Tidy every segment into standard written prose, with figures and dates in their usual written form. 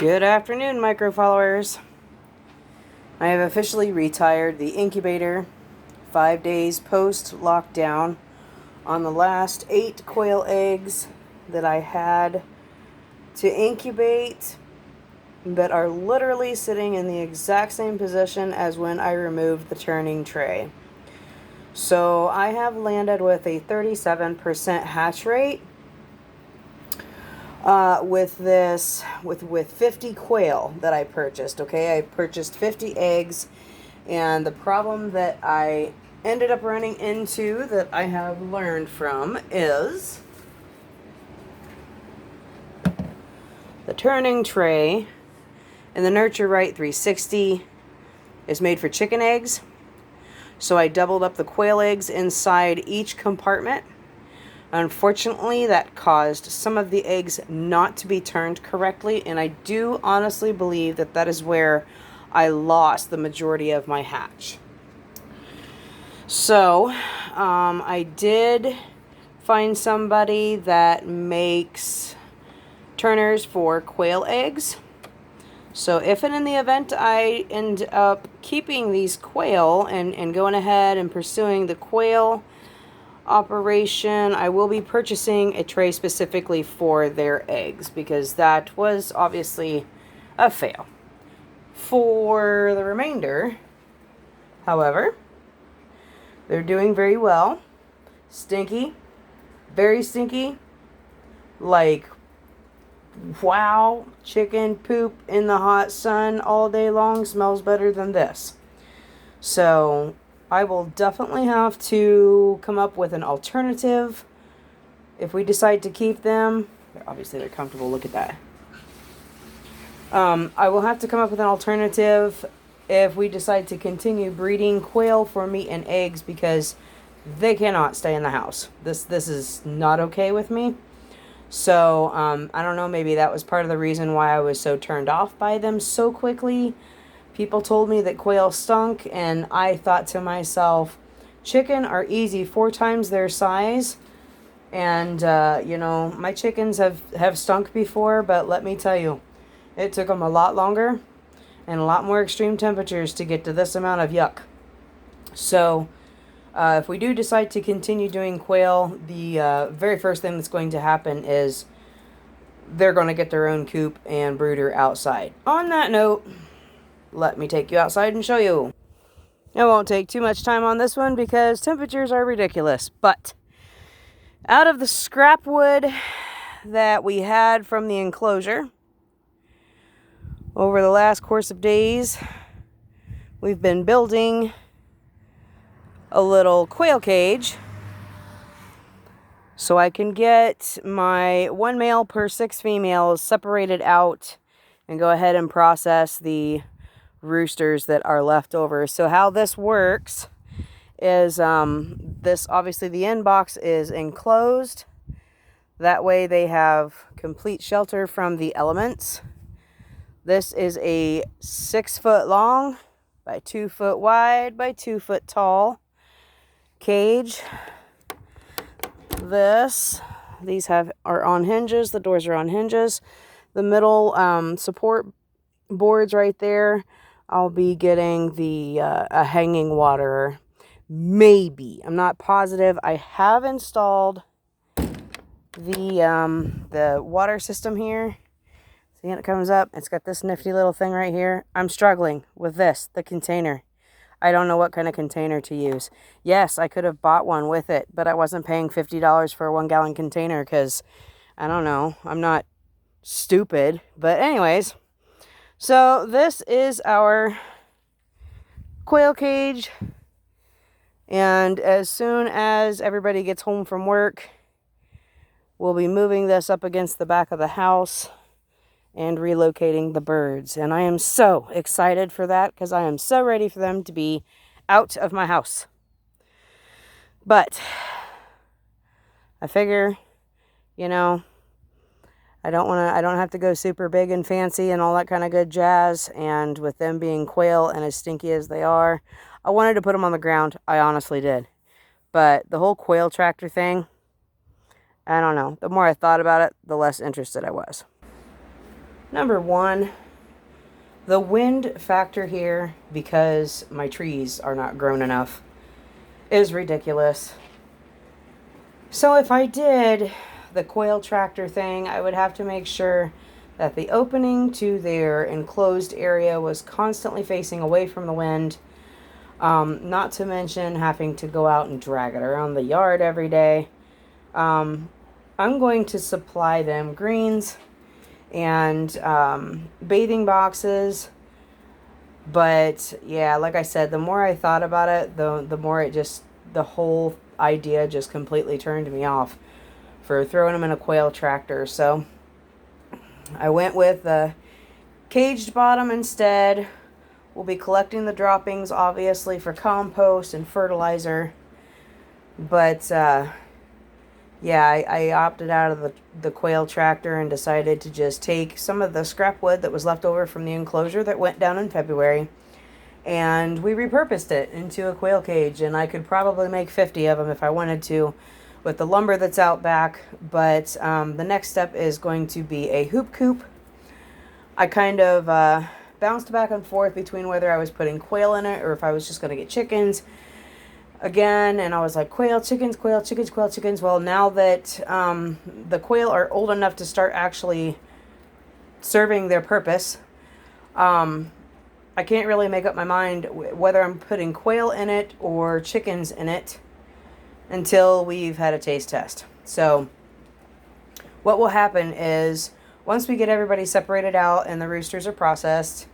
Good afternoon, micro followers. I have officially retired the incubator 5 days post lockdown on the last 8 quail eggs that I had to incubate that are literally sitting in the exact same position as when I removed the turning tray. So I have landed with a 37% hatch rate. With 50 quail that I purchased. Okay, I purchased 50 eggs, and the problem that I ended up running into that I have learned from is the turning tray in the Nurture Right 360 is made for chicken eggs. So I doubled up the quail eggs inside each compartment. Unfortunately, that caused some of the eggs not to be turned correctly, and I do honestly believe that that is where I lost the majority of my hatch. So, I did find somebody that makes turners for quail eggs. So if and in the event I end up keeping these quail and going ahead and pursuing the quail operation, I will be purchasing a tray specifically for their eggs, because that was obviously a fail. For the remainder, however, they're doing very well. Stinky, very stinky, like wow, chicken poop in the hot sun all day long smells better than this. So I will definitely have to come up with an alternative if we decide to keep them. Obviously, they're comfortable. Look at that. I will have to come up with an alternative if we decide to continue breeding quail for meat and eggs, because they cannot stay in the house. This is not okay with me. So I don't know. Maybe that was part of the reason why I was so turned off by them so quickly. People told me that quail stunk, and I thought to myself, chicken are easy, 4 times their size. And, my chickens have stunk before, but let me tell you, it took them a lot longer and a lot more extreme temperatures to get to this amount of yuck. So, if we do decide to continue doing quail, the very first thing that's going to happen is they're going to get their own coop and brooder outside. On that note, let me take you outside and show you. I won't take too much time on this one because temperatures are ridiculous. But out of the scrap wood that we had from the enclosure, over the last course of days, we've been building a little quail cage so I can get my 1 male per 6 females separated out and go ahead and process the roosters that are left over. So how this works is this, obviously the end box is enclosed. That way they have complete shelter from the elements. This is a 6 foot long by 2 foot wide by 2 foot tall cage. These are on hinges. The doors are on hinges. The middle support boards right there, I'll be getting the a hanging waterer. Maybe. I'm not positive. I have installed the water system here. See, it comes up. It's got this nifty little thing right here. I'm struggling with this, the container. I don't know what kind of container to use. Yes, I could have bought one with it, but I wasn't paying $50 for a 1 gallon container because, I don't know, I'm not stupid. But anyways, so this is our quail cage, and as soon as everybody gets home from work, we'll be moving this up against the back of the house and relocating the birds. And I am so excited for that because I am so ready for them to be out of my house. But I figure, I don't have to go super big and fancy and all that kind of good jazz. And with them being quail and as stinky as they are, I wanted to put them on the ground. I honestly did. But the whole quail tractor thing, I don't know. The more I thought about it, the less interested I was. Number one, the wind factor here, because my trees are not grown enough, is ridiculous. So if I did the quail tractor thing, I would have to make sure that the opening to their enclosed area was constantly facing away from the wind. Not to mention having to go out and drag it around the yard every day. I'm going to supply them greens and bathing boxes. But yeah, like I said, the more I thought about it, the more it just, the whole idea just completely turned me off for throwing them in a quail tractor. So I went with the caged bottom instead. We'll be collecting the droppings, obviously, for compost and fertilizer. But yeah, I opted out of the quail tractor and decided to just take some of the scrap wood that was left over from the enclosure that went down in February, and we repurposed it into a quail cage. And I could probably make 50 of them if I wanted to with the lumber that's out back. But the next step is going to be a hoop coop. I kind of bounced back and forth between whether I was putting quail in it or if I was just going to get chickens again. And I was like, quail, chickens, quail, chickens, quail, chickens. Well, now that the quail are old enough to start actually serving their purpose, I can't really make up my mind whether I'm putting quail in it or chickens in it until we've had a taste test. So what will happen is, once we get everybody separated out and the roosters are processed,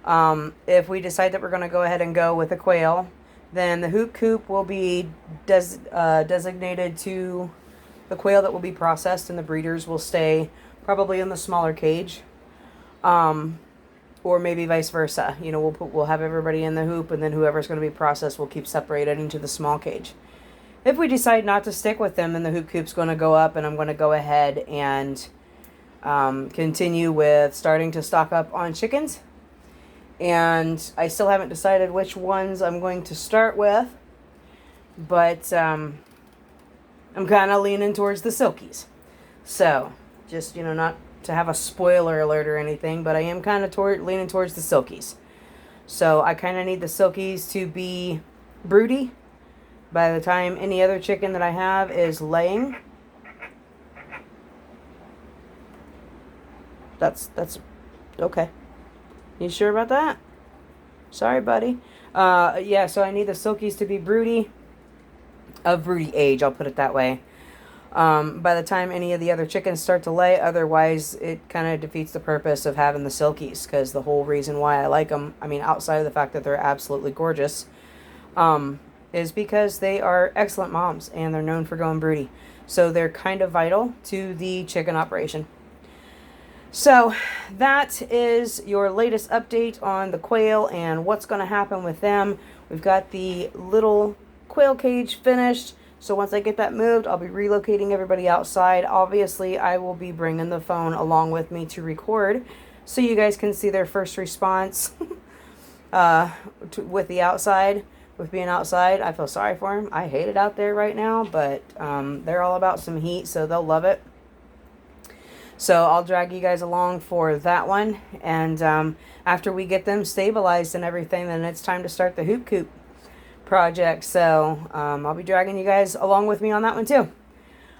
if we decide that we're going to go ahead and go with the quail, then the hoop coop will be designated to the quail that will be processed, and the breeders will stay probably in the smaller cage. Or maybe vice versa. You know, we'll have everybody in the hoop, and then whoever's going to be processed will keep separated into the small cage. If we decide not to stick with them, then the hoop coop's going to go up, and I'm going to go ahead and continue with starting to stock up on chickens. And I still haven't decided which ones I'm going to start with, but I'm kind of leaning towards the silkies. So, just, you know, not to have a spoiler alert or anything, but I am kind of leaning towards the silkies. So I kind of need the silkies to be broody by the time any other chicken that I have is laying. That's okay. You sure about that? Sorry, buddy. Yeah, so I need the silkies to be broody, of broody age, I'll put it that way. By the time any of the other chickens start to lay, otherwise it kind of defeats the purpose of having the silkies, because the whole reason why I like them, I mean, outside of the fact that they're absolutely gorgeous, is because they are excellent moms and they're known for going broody. So they're kind of vital to the chicken operation. So that is your latest update on the quail and what's going to happen with them. We've got the little quail cage finished. So once I get that moved, I'll be relocating everybody outside. Obviously, I will be bringing the phone along with me to record, so you guys can see their first response with the outside, with being outside. I feel sorry for them. I hate it out there right now, but they're all about some heat, so they'll love it. So I'll drag you guys along for that one. And after we get them stabilized and everything, then it's time to start the hoop coop project. So I'll be dragging you guys along with me on that one too.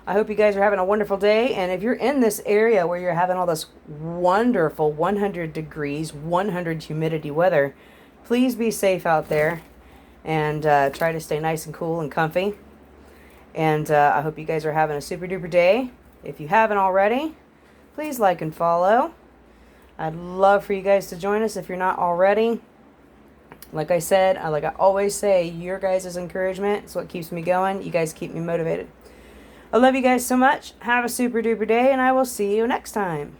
I hope you guys are having a wonderful day. And if you're in this area where you're having all this wonderful 100 degrees, 100 humidity weather, please be safe out there and try to stay nice and cool and comfy. And I hope you guys are having a super duper day. If you haven't already, please like and follow. I'd love for you guys to join us if you're not already. Like I said, like I always say, your guys' encouragement is what keeps me going. You guys keep me motivated. I love you guys so much. Have a super duper day, and I will see you next time.